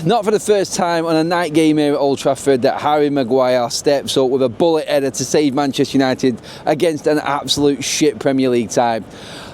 not for the first time on a night game here at Old Trafford that Harry Maguire steps up with a bullet header to save Manchester United against an absolute shit Premier League side.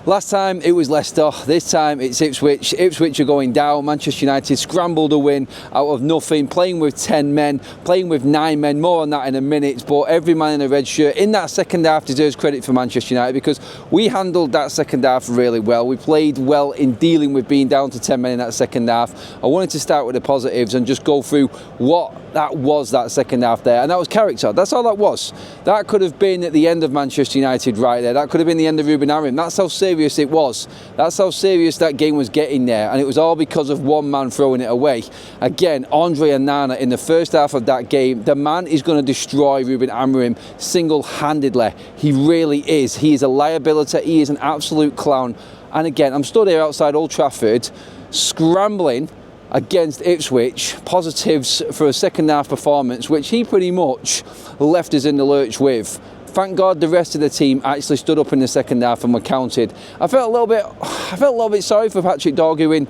Last time it was Leicester, this time it's Ipswich. Ipswich are going down. Manchester United scrambled a win out of nothing, playing with 10 men, playing with 9 men, more on that in a minute, but every man in a red shirt in that second half deserves credit for Manchester United because we handled that second half really well. We played well in dealing with being down to 10 men in that second half. I wanted to start with the positives and just go through what that was that second half there, and that was character. That's all that was. That could have been at the end of Manchester United right there. That could have been the end of Ruben Amorim. That's how serious it was. That's how serious that game was getting there, and it was all because of one man throwing it away. Again, Andre Onana in the first half of that game, the man is going to destroy Ruben Amorim single-handedly. He really is. He is a liability. He is an absolute clown. And again, I'm stood here outside Old Trafford, scrambling against Ipswich, positives for a second half performance, which he pretty much left us in the lurch with. Thank God the rest of the team actually stood up in the second half and were counted. I felt a little bit sorry for Patrick Dorgu in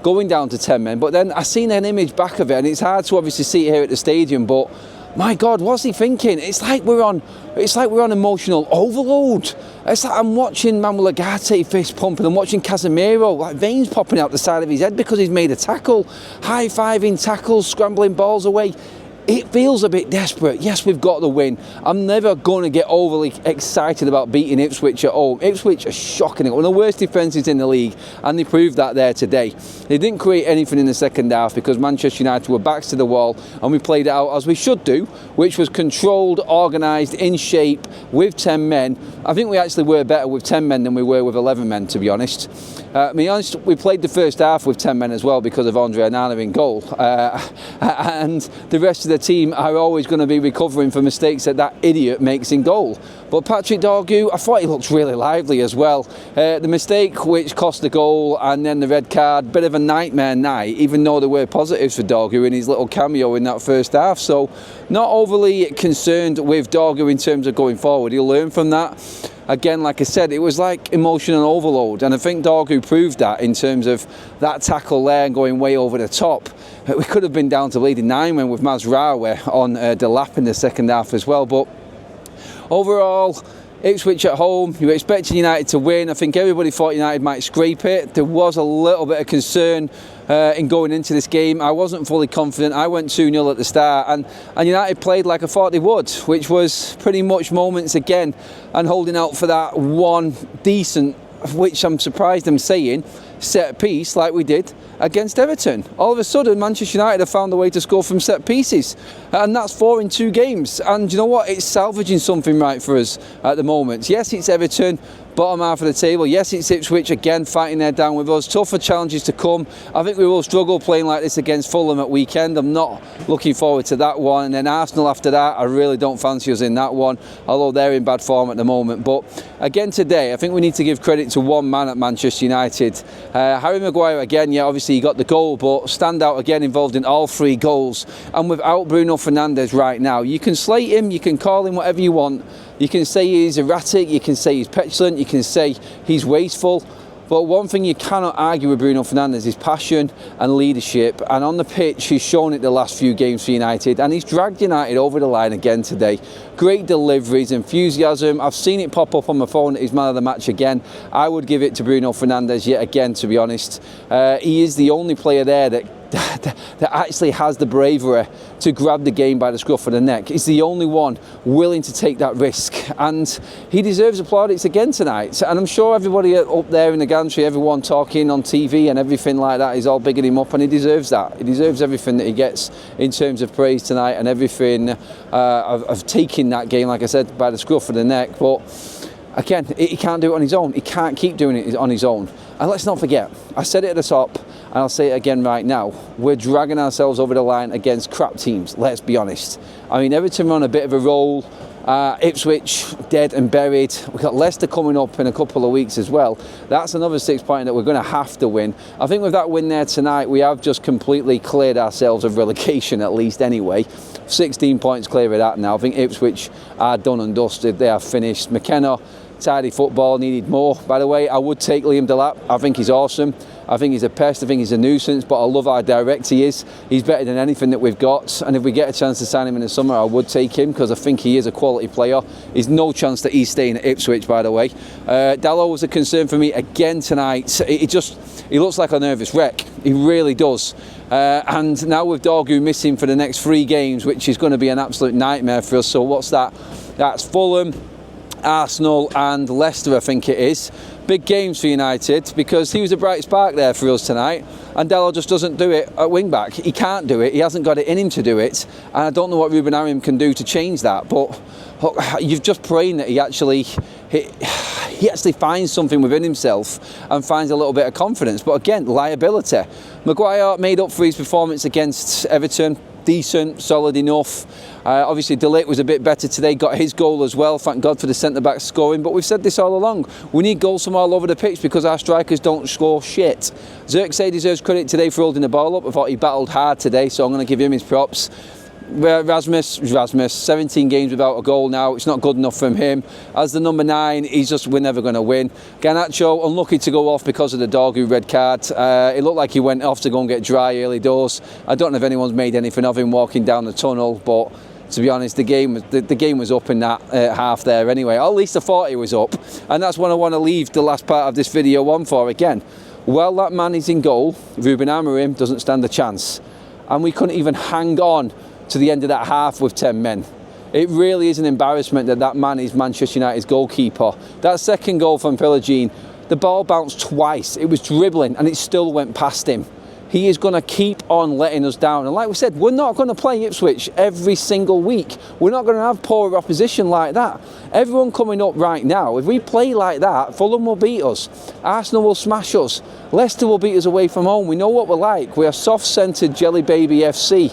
going down to 10 men, but then I seen an image back of it, and it's hard to obviously see it here at the stadium, but my God, what's he thinking? It's like we're on emotional overload. It's like I'm watching Manuel Ugarte fist pumping. I'm watching Casemiro, like veins popping out the side of his head because he's made a tackle. High-fiving tackles, scrambling balls away. It feels a bit desperate. Yes, we've got the win. I'm never going to get overly excited about beating Ipswich at home. Ipswich are shocking. One of the worst defences in the league, and they proved that there today. They didn't create anything in the second half because Manchester United were backs to the wall, and we played it out as we should do, which was controlled, organised, in shape, with 10 men. I think we actually were better with 10 men than we were with 11 men, to be honest. We played the first half with 10 men as well because of Andre Onana in goal. And the rest of the team are always going to be recovering for mistakes that idiot makes in goal. But Patrick Dorgu, I thought he looked really lively as well. The mistake which cost the goal and then the red card, bit of a nightmare night, even though there were positives for Dorgu in his little cameo in that first half. So not overly concerned with Dorgu in terms of going forward. He'll learn from that. Again, like I said, it was like emotional overload, and I think Dorgu proved that in terms of that tackle there and going way over the top. We could have been down to bleeding 9 men with Mazraoui on the lap in the second half as well, but overall, Ipswich at home, you were expecting United to win. I think everybody thought United might scrape it. There was a little bit of concern in going into this game. I wasn't fully confident. I went 2-0 at the start, and United played like I thought they would, which was pretty much moments again and holding out for that one decent, which I'm surprised I'm saying, set piece like we did against Everton. All of a sudden, Manchester United have found a way to score from set pieces, and that's 4 in 2 games. And you know what? It's salvaging something right for us at the moment. Yes, it's Everton, bottom half of the table. Yes, it's Ipswich again fighting their down with us. Tougher challenges to come. I think we will struggle playing like this against Fulham at weekend. I'm not looking forward to that one. And then Arsenal after that, I really don't fancy us in that one, although they're in bad form at the moment. But again today, I think we need to give credit to one man at Manchester United. Harry Maguire again, yeah, obviously he got the goal, but standout again, involved in all 3 goals. And without Bruno Fernandes right now, you can slate him, you can call him whatever you want. You can say he's erratic, you can say he's petulant, you can say he's wasteful. But one thing you cannot argue with Bruno Fernandes is passion and leadership. And on the pitch, he's shown it the last few games for United. And he's dragged United over the line again today. Great deliveries, enthusiasm. I've seen it pop up on my phone that he's man of the match again. I would give it to Bruno Fernandes yet again, to be honest. He is the only player there that actually has the bravery to grab the game by the scruff of the neck. He's the only one willing to take that risk, and he deserves plaudits again tonight. And I'm sure everybody up there in the gantry, everyone talking on TV and everything like that, is all bigging him up, and he deserves that. He deserves everything that he gets in terms of praise tonight and everything of taking that game, like I said, by the scruff of the neck. But again, he can't do it on his own. He can't keep doing it on his own. And let's not forget, I said it at the top, and I'll say it again right now, we're dragging ourselves over the line against crap teams, let's be honest. I mean, Everton were on a bit of a roll, Ipswich dead and buried. We've got Leicester coming up in a couple of weeks as well. That's another 6-pointer that we're going to have to win. I think with that win there tonight, we have just completely cleared ourselves of relegation, at least anyway. 16 points clear of that now. I think Ipswich are done and dusted. They are finished. McKenna, tidy football, needed more. By the way, I would take Liam Delap. I think he's awesome. I think he's a pest, I think he's a nuisance, but I love how direct he is. He's better than anything that we've got, and if we get a chance to sign him in the summer, I would take him, because I think he is a quality player. There's no chance that he's staying at Ipswich, by the way. Dalot was a concern for me again tonight. He looks like a nervous wreck. He really does. And now with Dorgu missing for the next 3 games, which is going to be an absolute nightmare for us. So what's that? That's Fulham, Arsenal and Leicester, I think it is. Big games for United, because he was a bright spark there for us tonight, and Dalot just doesn't do it at wing back. He can't do it, he hasn't got it in him to do it, and I don't know what Ruben Amorim can do to change that, but you've just praying that he actually finds something within himself and finds a little bit of confidence. But again, liability. Maguire made up for his performance against Everton. Decent, solid enough. Obviously De Ligt was a bit better today, got his goal as well, thank God for the centre-back scoring, but we've said this all along, we need goals from all over the pitch because our strikers don't score shit. Xerxes deserves credit today for holding the ball up. I thought he battled hard today, so I'm going to give him his props. Rasmus, 17 games without a goal now. It's not good enough from him. As the number 9, we're never going to win. Garnacho, unlucky to go off because of the Dorgu red card. It looked like he went off to go and get dry early doors. I don't know if anyone's made anything of him walking down the tunnel, but to be honest, the game was up in that half there anyway. At least I thought it was up, and that's what I want to leave the last part of this video on for again. Well, that man is in goal. Ruben Amorim doesn't stand a chance, and we couldn't even hang on to the end of that half with 10 men. It really is an embarrassment that man is Manchester United's goalkeeper. That second goal from Pellegrini, the ball bounced twice. It was dribbling and it still went past him. He is going to keep on letting us down. And like we said, we're not going to play Ipswich every single week. We're not going to have poor opposition like that. Everyone coming up right now, if we play like that, Fulham will beat us. Arsenal will smash us. Leicester will beat us away from home. We know what we're like. We are soft-centred Jelly Baby FC.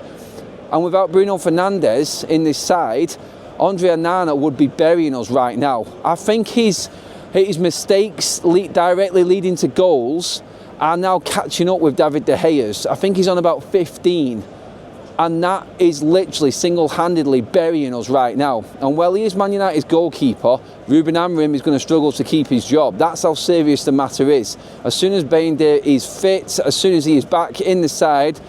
And without Bruno Fernandes in this side, Andre Onana would be burying us right now. I think his mistakes directly leading to goals are now catching up with David De Gea's. I think he's on about 15. And that is literally single-handedly burying us right now. And while he is Man United's goalkeeper, Ruben Amorim is going to struggle to keep his job. That's how serious the matter is. As soon as Bayindir is fit, as soon as he is back in the side,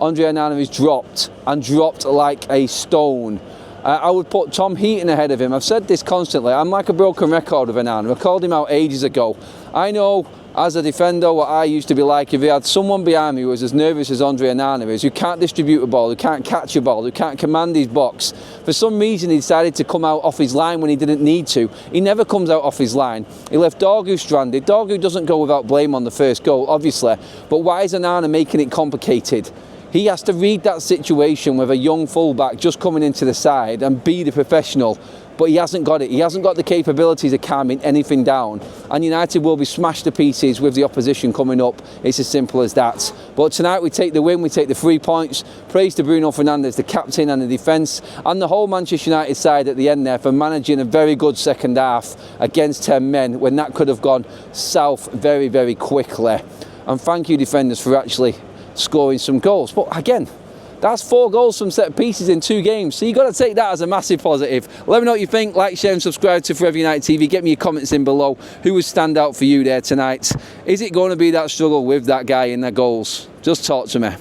Andre Onana is dropped like a stone. I would put Tom Heaton ahead of him. I've said this constantly. I'm like a broken record of Onana. I called him out ages ago. I know, as a defender, what I used to be like. If he had someone behind me who was as nervous as Andre Onana is, who can't distribute a ball, who can't catch a ball, who can't command his box. For some reason, he decided to come out off his line when he didn't need to. He never comes out off his line. He left Dorgu stranded. Dorgu doesn't go without blame on the first goal, obviously. But why is Onana making it complicated? He has to read that situation with a young fullback just coming into the side and be the professional, but he hasn't got it. He hasn't got the capabilities of calming anything down, and United will be smashed to pieces with the opposition coming up. It's as simple as that. But tonight we take the win, we take the 3 points. Praise to Bruno Fernandes, the captain, and the defence, and the whole Manchester United side at the end there for managing a very good second half against 10 men when that could have gone south very, very quickly. And thank you, defenders, for actually scoring some goals. But again, that's 4 goals from set pieces in 2 games, so you've got to take that as a massive positive. Let me know what you think. Like, share and subscribe to Forever United TV. Get me your comments in below. Who would stand out for you there tonight? Is it going to be that struggle with that guy in the goals? Just talk to me.